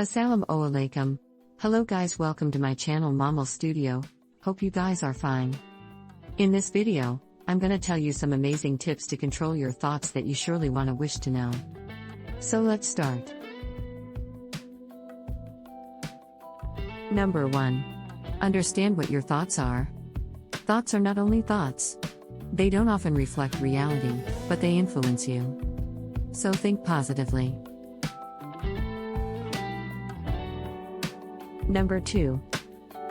Assalamu alaikum. Hello guys, welcome to my channel Mamal Studio. Hope you guys are fine. In this video, I'm gonna tell you some amazing tips to control your thoughts that you surely wanna wish to know. So let's start. Number 1. Understand what your thoughts are. Thoughts are not only thoughts. They don't often reflect reality, but they influence you. So think positively. Number 2.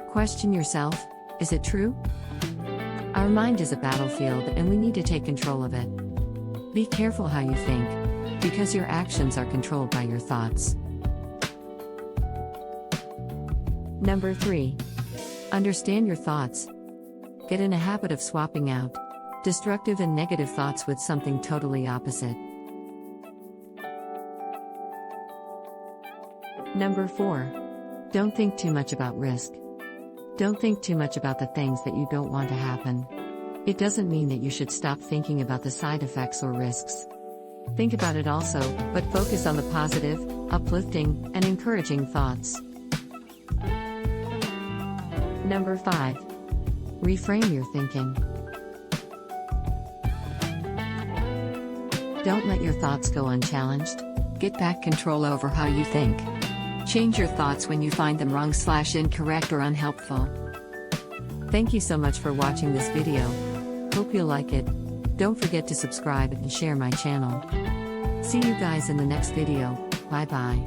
Question yourself, is it true? Our mind is a battlefield and we need to take control of it. Be careful how you think, because your actions are controlled by your thoughts. Number 3. Understand your thoughts. Get in a habit of swapping out destructive and negative thoughts with something totally opposite. Number 4. Don't think too much about risk. Don't think too much about the things that you don't want to happen. It doesn't mean that you should stop thinking about the side effects or risks. Think about it also, but focus on the positive, uplifting, and encouraging thoughts. Number 5. Reframe your thinking. Don't let your thoughts go unchallenged. Get back control over how you think. Change your thoughts when you find them wrong/incorrect or unhelpful. Thank you so much for watching this video. Hope you like it. Don't forget to subscribe and share my channel. See you guys in the next video. Bye bye.